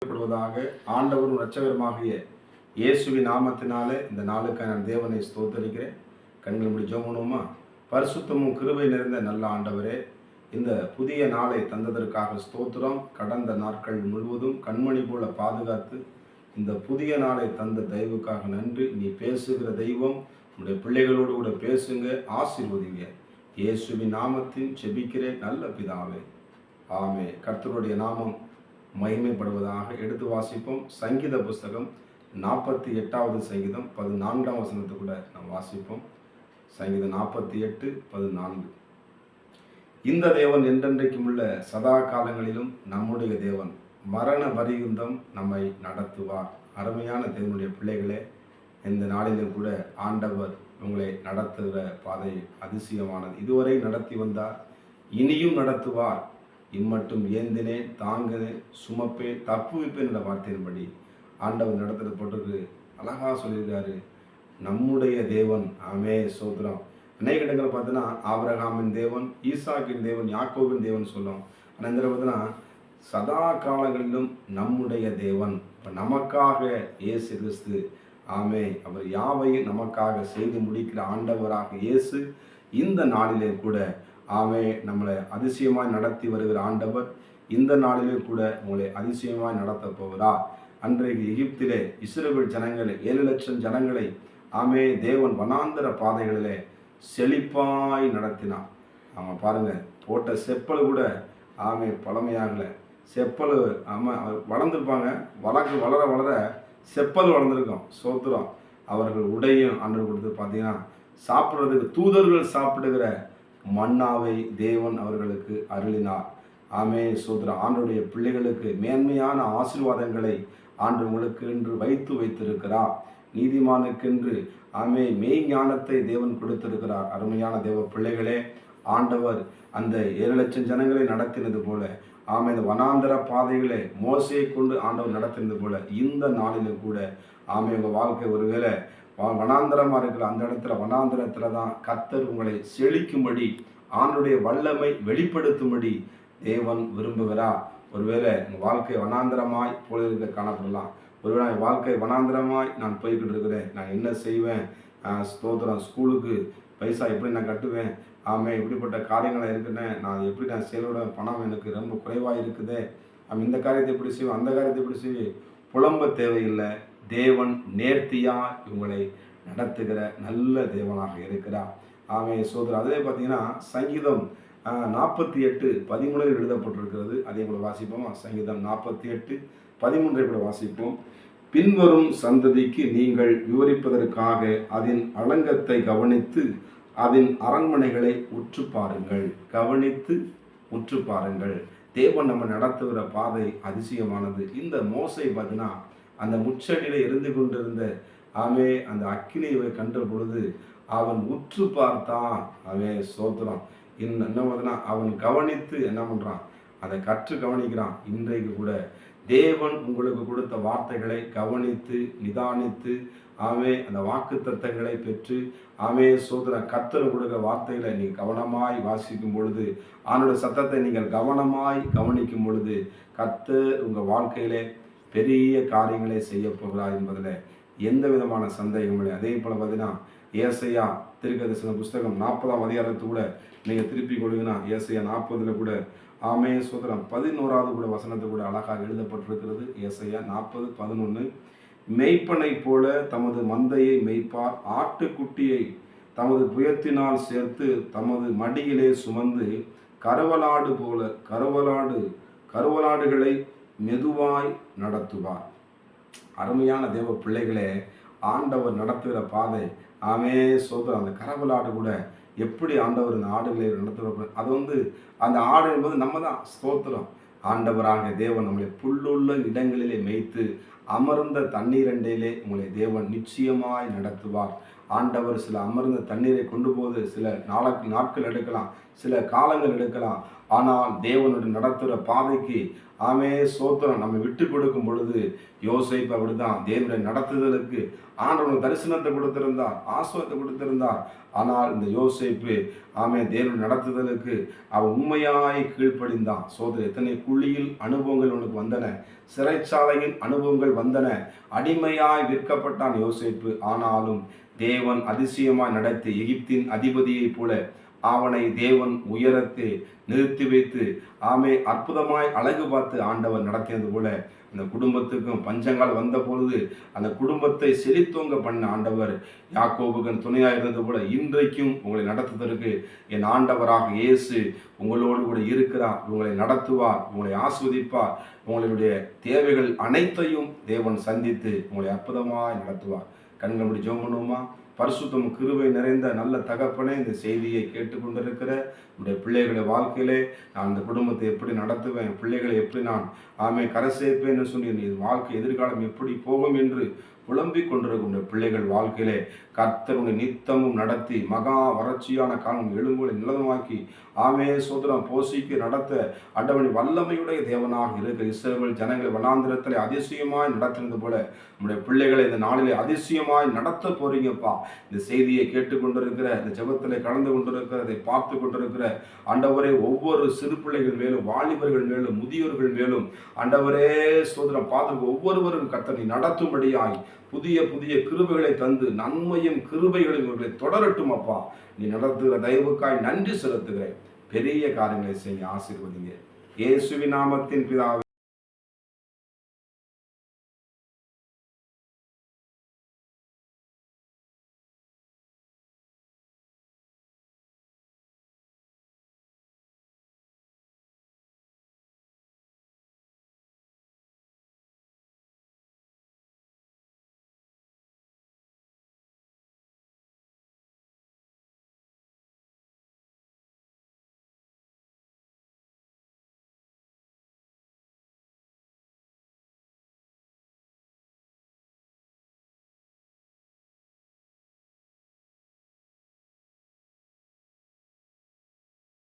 படுவதாக ஆண்டவரும் இரட்சகருமாகிய இயேசுவின் நாமத்தினாலே இந்த நாளுக்காக நான் தேவனை ஸ்தோத்தரிக்கிறேன். கண்கள் முடி ஜெபம் பண்ணுவோமா? பரிசுத்தமும் கிருபை நிறைந்த நல்ல ஆண்டவரே, இந்த புதிய நாளை தந்ததற்காக ஸ்தோத்திரம். கடந்த நாட்கள் முழுவதும் கண்மணி போல பாதுகாத்து இந்த புதிய நாளை தந்த தெய்வுக்காக நன்றி. நீ பேசுகிற தெய்வம், உடைய பிள்ளைகளோடு கூட பேசுங்க, ஆசீர்வதிங்க. இயேசுவின் நாமத்தின் ஜெபிக்கிறேன் நல்ல பிதாவே, ஆமே. கர்த்தருடைய நாமம் மகிமைப்படுவதாக. எடுத்து வாசிப்போம். சங்கீத புஸ்தகம் 48வது சங்கீதம் 14ஆம் வசனத்தை கூட நாம் வாசிப்போம். சங்கீதம் 48:14. இந்த தேவன் என்றென்றைக்கும் உள்ள சதா காலங்களிலும் நம்முடைய தேவன், மரண பரியந்தம் நம்மை நடத்துவார். அருமையான தேவனுடைய பிள்ளைகளே, இந்த நாளிலும் கூட ஆண்டவர் உங்களை நடத்துகிற பாதை அதிசயமானது. இதுவரை நடத்தி வந்தார், இனியும் நடத்துவார். இம்மட்டும் ஏந்தினேன், தாங்கினேன், சுமப்பேன், தப்புவிப்பேன் என்ற வார்த்தையின்படி ஆண்டவர் நடத்துறது போட்டிருக்கு. அழகாக சொல்லியிருக்காரு, நம்முடைய தேவன். ஆமே, சோத்திரம். அநேக இடங்களை பார்த்தோன்னா ஆபிரகாமின் தேவன், ஈசாக்கின் தேவன், யாக்கோபின் தேவன் சொல்லும். ஆனால் இந்த பார்த்தோன்னா சதா காலங்களிலும் நம்முடைய தேவன். இப்போ நமக்காக இயேசு கிறிஸ்து, ஆமே, அவர் யாவையும் நமக்காக செய்து முடிக்கிற ஆண்டவராக இயேசு இந்த நாளிலே கூட, ஆமே, நம்மளை அதிசயமாய் நடத்தி வருகிற ஆண்டவர் இந்த நாளிலே கூட உங்களை அதிசயமாய் நடத்த போகிறார். அன்றைக்கு எகிப்திலே இஸ்ரவேல் ஜனங்களை 7 லட்சம் ஜனங்களை, ஆமே, தேவன் வனாந்தர பாதைகளிலே செழிப்பாய் நடத்தினார். அவங்க பாருங்க, போட்ட செப்பல் கூட, ஆமே, பழமையாகலை. செப்பல், ஆமாம், வளர்ந்துருப்பாங்க. வளர வளர செப்பல் வளர்ந்துருக்கும். சோத்திரம். அவர்கள் உடையும் ஆண்டு கொடுத்து பார்த்தீங்கன்னா சாப்பிட்றதுக்கு தூதர்கள் சாப்பிடுகிற மன்னாவை தேவன் அவர்களுக்கு அருளினார். ஆமே, சோத்திரம். ஆண்டுடைய பிள்ளைகளுக்கு மேன்மையான ஆசீர்வாதங்களை ஆண்டு உங்களுக்கு என்று வைத்திருக்கிறார். நீதிமானுக்கென்று, ஆமே, மெய் ஞானத்தை தேவன் கொடுத்திருக்கிறார். அருமையான தேவ பிள்ளைகளே, ஆண்டவர் அந்த 7 லட்சம் ஜனங்களை நடத்தினது போல, ஆமே, இந்த வனாந்தர பாதைகளை மோசையை கொண்டு ஆண்டவர் நடத்தினது போல இந்த நாளிலும் கூட, ஆமே, உங்கள் வாழ்க்கை ஒருவேளை வனாந்தரமாக இருக்கிற அந்த இடத்துல, வனாந்தரத்தில் தான் கர்த்தர் உங்களை செழிக்கும்படி, ஆண்டுடைய வல்லமை வெளிப்படுத்தும்படி தேவன் விரும்புகிறார். ஒருவேளை உங்கள் வாழ்க்கை வனாந்தரமாய் போல இருக்க காணப்படலாம். ஒருவேளை என் வாழ்க்கை வனாந்தரமாய் நான் போய்கிட்டு இருக்கிறேன், நான் என்ன செய்வேன், ஸ்தோத்திரம், ஸ்கூலுக்கு பைசா எப்படி நான் கட்டுவேன், ஆமே, இப்படிப்பட்ட காரியங்களாக இருக்குன்னேன், நான் எப்படி நான் செயலோட பணம் எனக்கு ரொம்ப குறைவாக இருக்குதே, இந்த காரியத்தை எப்படி செய்வேன், அந்த காரியத்தை எப்படி செய்வேன், புலம்ப தேவையில்லை. தேவன் நேர்த்தியாக இவங்களை நடத்துகிற நல்ல தேவனாக இருக்கிறார். ஆமே, சோதரர். அதிலே பார்த்தீங்கன்னா சங்கீதம் 48:13 எழுதப்பட்டிருக்கிறது. அதே கூட வாசிப்போம். சங்கீதம் 48:13 கூட வாசிப்போம். பின்வரும் சந்ததிக்கு நீங்கள் விவரிப்பதற்காக அதன் அலங்கத்தை கவனித்து அதன் அரண்மனைகளை உற்று பாருங்கள். கவனித்து உற்று பாருங்கள். தேவன் நம்ம நடத்துகிற பாதை அதிசயமானது. இந்த மோசை பார்த்தீங்கன்னா அந்த முச்சடியில இருந்து கொண்டிருந்த, ஆமே, அந்த அக்கினியை கண்ட பொழுது அவன் உற்று பார்த்தான். அவன் சோத்திரம். என்ன பார்த்தீங்கன்னா அவன் கவனித்து என்ன பண்ணுறான், அதை கற்று கவனிக்கிறான். இன்றைக்கு கூட தேவன் உங்களுக்கு கொடுத்த வார்த்தைகளை கவனித்து நிதானித்து, ஆமே, அந்த வாக்கு தத்தங்களை பெற்று, ஆமே, சோதனை, கர்த்தர் கொடுக்க வார்த்தைகளை நீங்கள் கவனமாய் வாசிக்கும் பொழுது, அவனுடைய சத்தத்தை நீங்கள் கவனமாய் கவனிக்கும் பொழுது, கர்த்தர் உங்கள் வாழ்க்கையிலே பெரிய காரியங்களை செய்ய போகிறார் என்பதில் எந்த விதமான சந்தேகம் இல்லை. அதே போல் பார்த்தீங்கன்னா ஏசாயா தீர்க்கதரிசன புஸ்தகம் 40ஆம் அதிகாரத்து கூட நீங்கள் திருப்பி கொடுங்கன்னா ஏசாயா 40 கூட, ஆமே, சோதரம், 11வது கூட வசனத்தை கூட அழகாக எழுதப்பட்டிருக்கிறது. ஏசாயா 40:11. மெய்ப்பனை போல தமது மந்தையை மெய்ப்பார், ஆட்டுக்குட்டியை தமது புயத்தினால் சேர்த்து தமது மடியிலே சுமந்து கருவலாடு போல கருவலாடுகளை மெதுவாய் நடத்துவார். அருமையான தேவ பிள்ளைகளே, ஆண்டவர் நடத்துகிற பாதை, ஆமே, சோதரம். அந்த கரவலாடு கூட எப்படி ஆண்டவர் இந்த ஆடுகளை நடத்துகிற, அது அந்த ஆடு என்பது நம்ம தான். ஸ்தோத்திரம். ஆண்டவராக தேவன் நம்மளை புல்லுள்ள இடங்களிலே மேய்த்து அமர்ந்த தண்ணீரண்டையிலே உங்களை தேவன் நிச்சயமாய் நடத்துவார். ஆண்டவர் சில அமர்ந்த தண்ணீரை கொண்டு போது சில நாட்கள் எடுக்கலாம், சில காலங்கள் எடுக்கலாம். ஆனால் தேவனுடைய நடத்துகிற பாதைக்கு ஆமே சோத்திரம் நம்ம விட்டு கொடுக்கும் பொழுது யோசேப்பு அப்படிதான் தேவனுடைய நடத்துதலுக்கு ஆண்டவனுக்கு தரிசனத்தை கொடுத்திருந்தார், ஆசீர்வாதத்தை கொடுத்திருந்தார். ஆனால் இந்த யோசேப்பு ஆமே தேவனுடைய நடத்துதலுக்கு அவன் உண்மையாய் கீழ்ப்படிந்தான். சோதனை எத்தனை குழியில் அனுபவங்கள் உனக்கு வந்தன, சிறைச்சாலையில் அனுபவங்கள் வந்தன, அடிமையாய் விற்கப்பட்டான் யோசேப்பு. ஆனாலும் தேவன் அதிசயமாய் நடத்தி எகிப்தின் அதிபதியைப் போல அவனை தேவன் உயரத்தை நிறுத்தி வைத்து ஆமே அற்புதமாய் அழகு பார்த்து ஆண்டவர் நடத்தியது போல அந்த குடும்பத்துக்கும் பஞ்சங்கால் வந்த பொழுது அந்த குடும்பத்தை செழித்தோங்க பண்ண ஆண்டவர் யாக்கோபுக்கு துணையாக இருந்தது போல இன்றைக்கும் உங்களை நடத்துவதற்கு என் ஆண்டவராக இயேசு உங்களோடு கூட இருக்கிறார். உங்களை நடத்துவார், உங்களை ஆஸ்வதிப்பார், உங்களுடைய தேவைகள் அனைத்தையும் தேவன் சந்தித்து உங்களை அற்புதமாய் நடத்துவார். கண்கள் முடி ஜெபம் பண்ணுவோமா? பரிசுத்தம் கிருபை நிறைந்த நல்ல தகப்பனே, இந்த செய்தியை கேட்டுக்கொண்டிருக்கிற என்னுடைய பிள்ளைகளுடைய வாழ்க்கையிலே நான் இந்த குடும்பத்தை எப்படி நடத்துவேன், பிள்ளைகளை எப்படி நான் கரை சேர்ப்பேன்னு சொல்லி என் வாழ்க்கை எதிர்காலம் எப்படி போகும் என்று புலம்பிக் கொண்டிருக்கின்ற பிள்ளைகள் வாழ்க்கையிலே கர்த்தருடைய நித்தமும் நடத்தி மகா வறட்சியான காலம் எழும்போலை நிலமாக்கி சோதரம் போசிக்கு நடத்த அண்டவனி வல்லமையுடைய தேவனாக இருக்கிற இஸ்ரவேல் ஜனங்களை வனாந்திரத்தில் அதிசயமாய் நடத்தினது போல நம்முடைய பிள்ளைகளை இந்த நாளிலே அதிசயமாய் நடத்த போறீங்கப்பா. இந்த செய்தியை கேட்டுக்கொண்டிருக்கிற, இந்த ஜெபத்தில் கலந்து கொண்டிருக்கிறதை பார்த்து கொண்டிருக்கிற ஆண்டவரே, ஒவ்வொரு சிறு பிள்ளைகள் மேலும், வாலிபர்கள் மேலும், முதியோர்கள் மேலும் ஆண்டவரே சோதரம் பார்த்து ஒவ்வொருவரும் கர்த்தரை நடத்தும்படியாய் புதிய புதிய கிருபைகளை தந்து நன்மையும் கிருபைகளையும் இவர்களை தொடரட்டும் அப்பா. நீ நடத்துகிற தயவுக்காய் நன்றி செலுத்துகிறேன். பெரிய காரியங்களை செய்ய ஆசீர்வதிங்க. இயேசுவின் நாமத்தின் பிதாவே.